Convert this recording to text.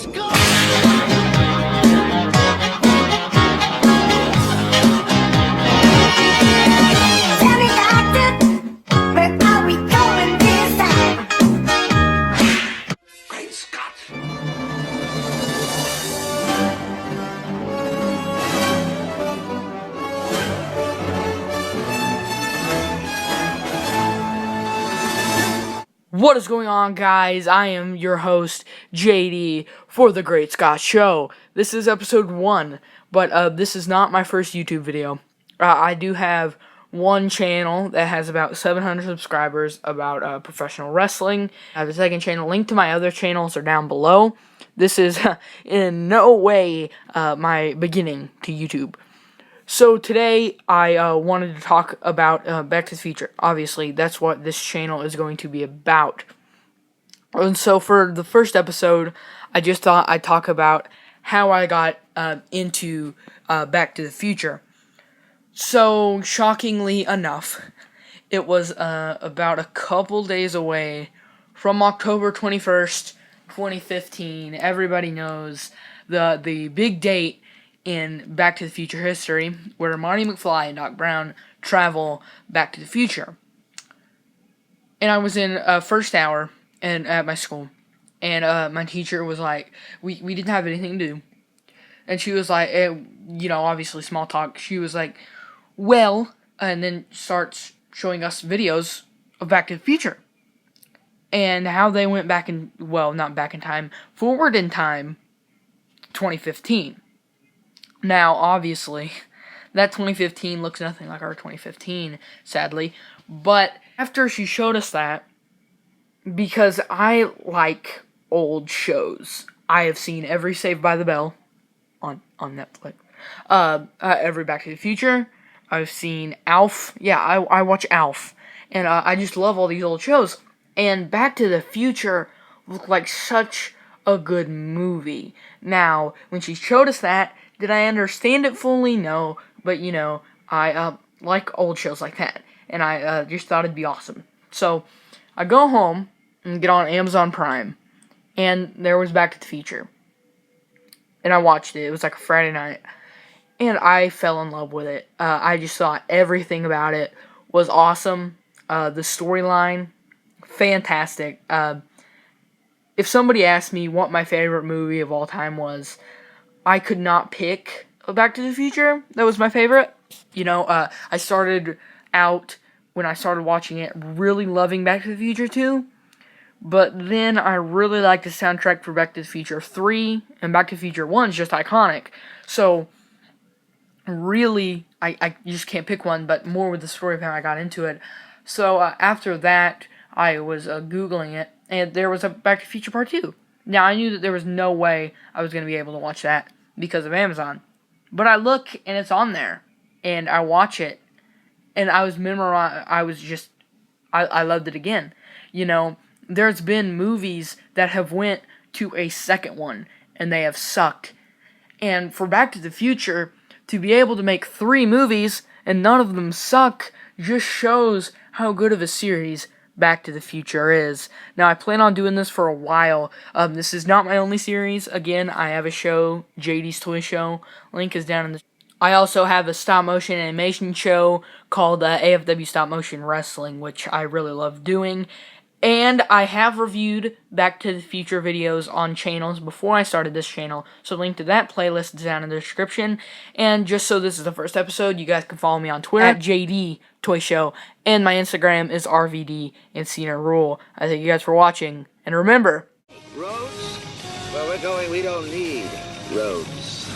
Let's go! Tell me, doctor, where are we going this time? Great Scott! What is going on, guys? I am your host, JD, for The Great Scott Show. This is episode 1, but this is not my first YouTube video. I do have one channel that has about 700 subscribers about professional wrestling. I have a second channel. Link to my other channels are down below. This is in no way my beginning to YouTube. So today, I wanted to talk about Back to the Future. Obviously, that's what this channel is going to be about. And so for the first episode, I just thought I'd talk about how I got into Back to the Future. So, shockingly enough, it was about a couple days away from October 21st, 2015. Everybody knows the big date in Back to the Future history, where Marty McFly and Doc Brown travel back to the future. And I was in first hour at my school, and my teacher was like, we didn't have anything to do, and she was like, obviously small talk. She was like, well, and then starts showing us videos of Back to the Future and how they went back in, well, not back in time, forward in time, 2015. Now, obviously, that 2015 looks nothing like our 2015, sadly. But after she showed us that, because I like old shows, I have seen every Saved by the Bell on Netflix, every Back to the Future. I've seen Alf. Yeah, I watch Alf, and I just love all these old shows. And Back to the Future looked like such a good movie. Now, when she showed us that, did I understand it fully? No, but I like old shows like that, and I just thought it'd be awesome. So, I go home and get on Amazon Prime, and there was Back to the Future. And I watched it. It was like a Friday night, and I fell in love with it. I just thought everything about it was awesome. The storyline, fantastic. If somebody asked me what my favorite movie of all time was, I could not pick Back to the Future. That was my favorite. I started out, when I started watching it, really loving Back to the Future 2. But then I really liked the soundtrack for Back to the Future 3. And Back to the Future 1 is just iconic. So, really, I just can't pick one, but more with the story of how I got into it. So, after that, I was Googling it, and there was a Back to the Future Part 2. Now, I knew that there was no way I was going to be able to watch that because of Amazon. But I look, and it's on there. And I watch it. And I was memorized. I loved it again. There's been movies that have went to a second one, and they have sucked. And for Back to the Future, to be able to make 3 movies, and none of them suck, just shows how good of a series Back to the Future is. Now, I plan on doing this for a while. This is not my only series. Again, I have a show, JD's Toy Show. Link is down in the... I also have a stop-motion animation show called AFW Stop Motion Wrestling, which I really love doing. And I have reviewed Back to the Future videos on channels before I started this channel, so link to that playlist is down in the description. And just so this is the first episode, you guys can follow me on Twitter at JDToyShow, and my Instagram is RVD and Cena Rule. I thank you guys for watching, and remember... Roads? Where we're going, we don't need roads.